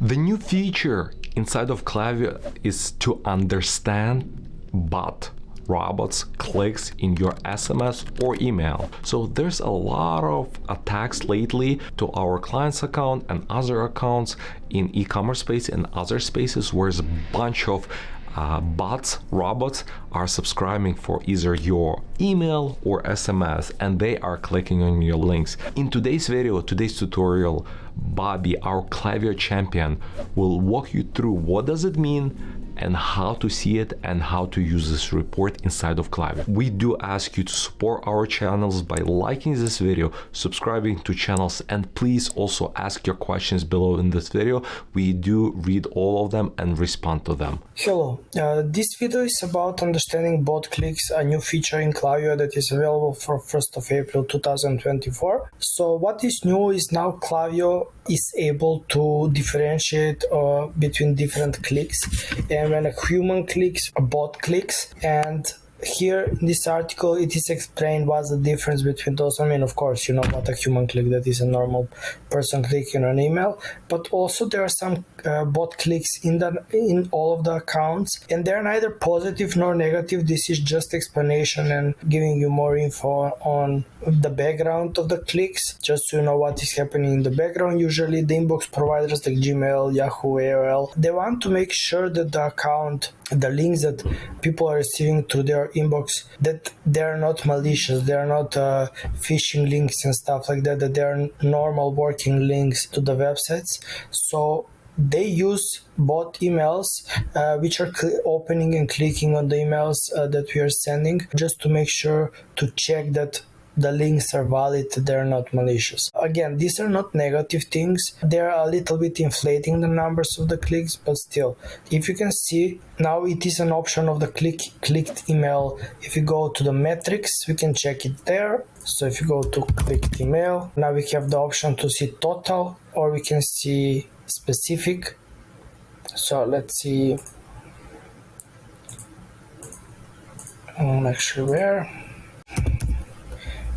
The new feature inside of Klaviyo is to understand bot robots clicks in your SMS or email. So there's a lot of attacks lately to our client's account and other accounts in e-commerce space and other spaces where a bunch of bots, robots are subscribing for either your email or SMS, and they are clicking on your links. In today's video, today's tutorial, Bobby, our Klaviyo champion, will walk you through what does it mean and how to see it and how to use this report inside of Klaviyo. We do ask you to support our channels by liking this video, subscribing to channels, and please also ask your questions below in this video. We do read all of them and respond to them. Hello, this video is about understanding bot clicks, a new feature in Klaviyo that is available for 1st of April 2024. So what is new is now Klaviyo is able to differentiate between different clicks, and when a human clicks, a bot clicks, and here in this article it is explained what's the difference between those. I mean, of course, you know what a human click, that is a normal person clicking on an email, but also there are some bot clicks in all of the accounts, and they're neither positive nor negative. This is just explanation and giving you more info on the background of the clicks, just so you know what is happening in the background. Usually the inbox providers like Gmail, Yahoo, AOL, they want to make sure that the account, the links that people are receiving through their inbox, that they're not malicious, they're not phishing links and stuff like that, that they're normal working links to the websites. So they use bot emails which are opening and clicking on the emails that we are sending, just to make sure to check that the links are valid, they're not malicious. Again, these are not negative things. They're a little bit inflating the numbers of the clicks, but still, if you can see, now it is an option of the clicked email. If you go to the metrics, we can check it there. So if you go to clicked email, now we have the option to see total, or we can see specific. So let's see, actually where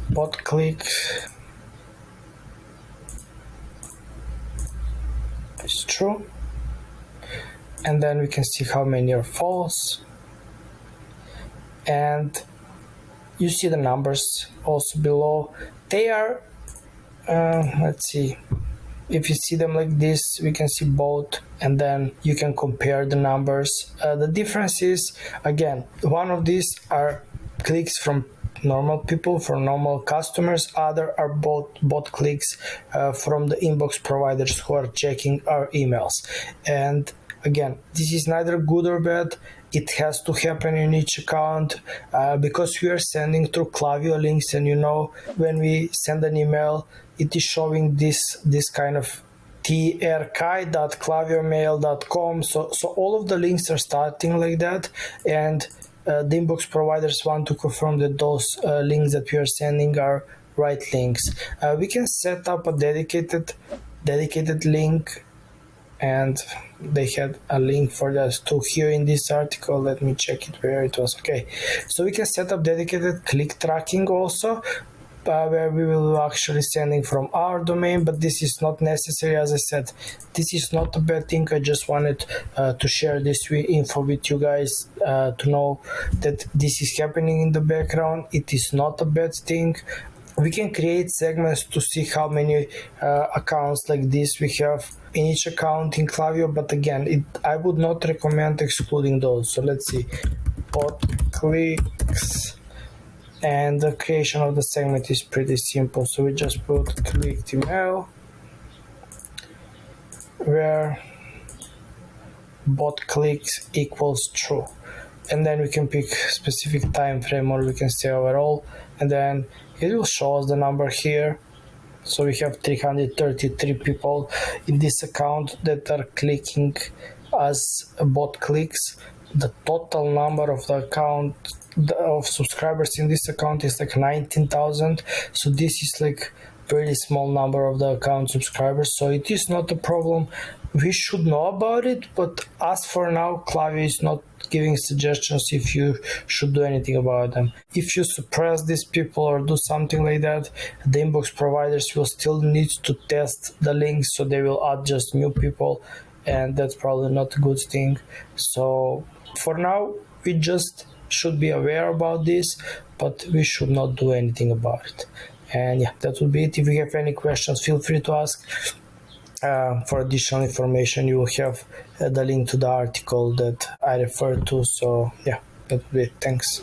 bot clicks is true, and then we can see how many are false, and you see the numbers also below. They are let's see, if you see them like this, we can see both, and then you can compare the numbers. The difference is, again, one of these are clicks from normal people, for normal customers, other are bot clicks from the inbox providers who are checking our emails. And again, this is neither good or bad. It has to happen in each account because we are sending through Klaviyo links, and you know, when we send an email, it is showing this kind of trki.klaviomail.com. So all of the links are starting like that, and the inbox providers want to confirm that those links that we are sending are right links. We can set up a dedicated link, and they had a link for that too here in this article. Let me check it where it was. Okay, so we can set up dedicated click tracking also, where we will actually sending from our domain, but this is not necessary. As I said, this is not a bad thing. I just wanted to share this info with you guys to know that this is happening in the background. It is not a bad thing. We can create segments to see how many accounts like this we have in each account in Klaviyo, but again, I would not recommend excluding those. So let's see, bot clicks, and the creation of the segment is pretty simple. So we just put clicked email where bot clicks equals true, and then we can pick specific time frame, or we can say overall, and then it will show us the number here. So we have 333 people in this account that are clicking as bot clicks. The total number of the account of subscribers in this account is like 19,000. So this is like very small number of the account subscribers, so it is not a problem. We should know about it, but as for now, Klaviyo is not giving suggestions if you should do anything about them. If you suppress these people or do something like that, the inbox providers will still need to test the links, so they will add just new people and that's probably not a good thing. So for now, we just should be aware about this, but we should not do anything about it. And yeah, that would be it. If you have any questions, feel free to ask. For additional information, you will have the link to the article that I referred to. So yeah, that would be it. Thanks.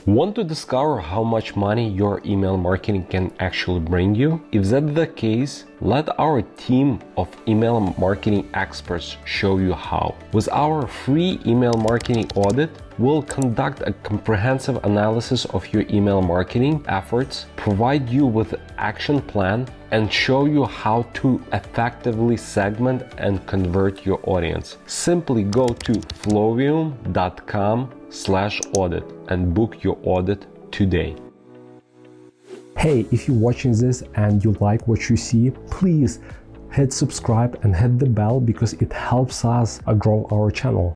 Want to discover how much money your email marketing can actually bring you? If that's the case, let our team of email marketing experts show you how. With our free email marketing audit, we'll conduct a comprehensive analysis of your email marketing efforts, provide you with an action plan, and show you how to effectively segment and convert your audience. Simply go to flowium.com/audit and book your audit today. Hey, if you're watching this and you like what you see, please hit subscribe and hit the bell because it helps us grow our channel.